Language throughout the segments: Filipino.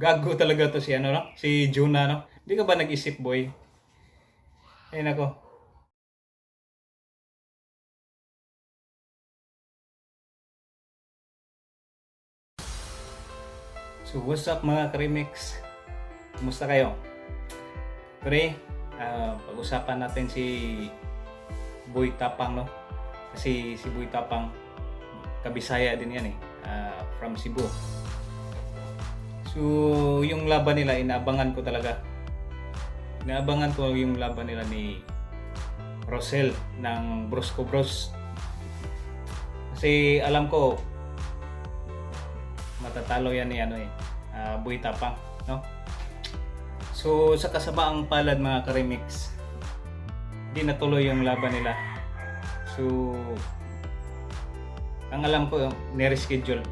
Gago talaga to si ano, no? Si Juna, no? Hindi ka ba nag-isip, boy? Ay nako. So what's up mga Karimix? Kumusta kayo? Pre, pag-usapan natin si Boy Tapang, no? Kasi si Boy Tapang, kabisaya din yan eh. From Cebu. So yung laban nila, inaabangan ko talaga. Inaabangan ko yung laban nila ni Rosel ng Brosco Bros. Kasi alam ko matatalo yan ni Boy Tapang, no? So sa kasamaang palad mga Karimix, di natuloy yung laban nila. So ang alam ko ni-reschedule.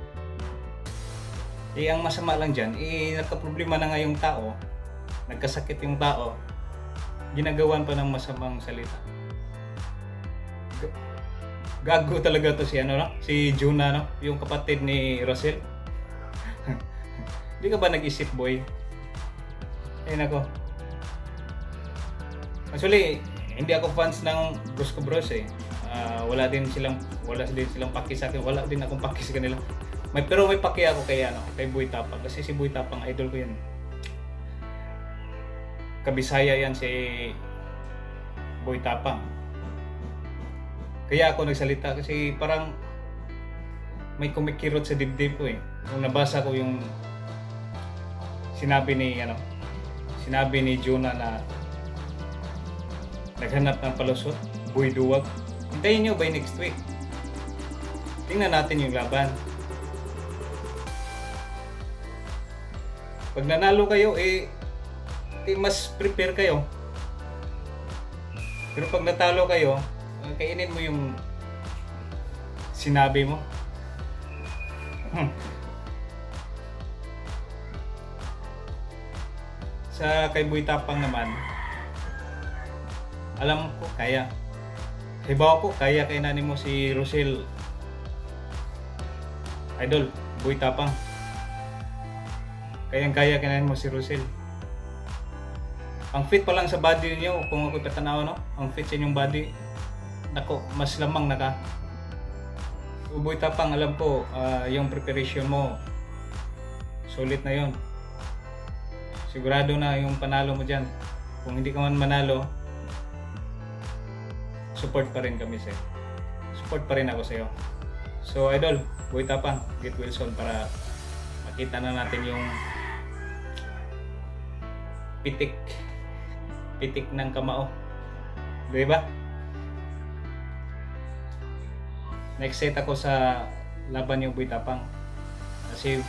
Ang masama lang dyan, nagka-problema na nga yung tao, nagkasakit yung tao, ginagawan pa ng masamang salita. Gago talaga to si si Juna, no? Yung kapatid ni Rosel. Hindi ka ba nag-isip, boy? Ay nako. Actually, hindi ako fans ng Brosco Bros eh. Wala din silang paki sa akin. Wala din akong paki sa kanila. Pero may paki ako kay Boy Tapang kasi si Boy Tapang idol ko 'yan. Kabisaya 'yan si Boy Tapang. Kaya ako nagsalita kasi parang may kumikirot sa dibdib ko eh. Nung nabasa ko yung sinabi ni Jonah na naghanap ng palusot, Boy Duwag. Hintayin nyo by next week. Tingnan natin yung laban. Pag nanalo kayo, mas prepare kayo. Pero pag natalo kayo, kainin mo yung sinabi mo. Sa kay Boy Tapang naman, alam ko kaya. Hibaw ko kaya kay nani mo si Rosel. Idol, Boy Tapang. Kayang-kaya kay nani mo si Rosel. Ang fit pa lang sa body niyo kung ako'y patanaw, no? Ang fit sa inyong body. Nako, mas lamang naka. So, Boy Tapang, alam ko yung preparation mo sulit na yon. Sigurado na yung panalo mo dyan. Kung hindi ka man manalo, support pa rin kami sa'yo. Support pa rin ako sa'yo. So idol, Boy Tapang, get Wilson para makita na natin yung pitik ng kamao. Diba? Next set ako sa laban yung Boy Tapang. Kasi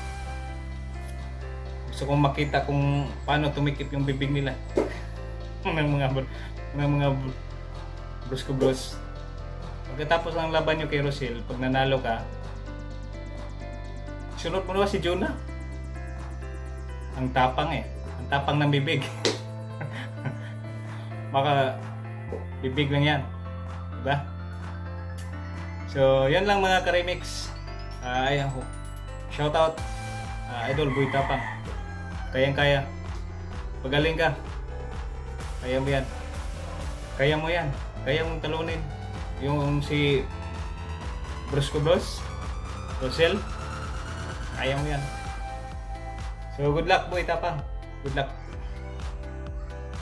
gusto kong makita kung paano tumikip yung bibig nila. ng mga Brosco Bros. Pagkatapos ng laban nyo kay Rosel, pag nanalo ka, sunod mo na si Jonah. Ang tapang eh. Ang tapang ng bibig. Baka bibig lang yan. Diba? So, yan lang mga Karimix. Shout out. Idol Boy Tapang. Kayang-kaya. Pagaling ka. Kaya mo yan. Kaya mo yan. Kaya mong talunin. Yung si Brosco Bros. Rosel. Kaya mo yan. So good luck Boy Tapang. Good luck.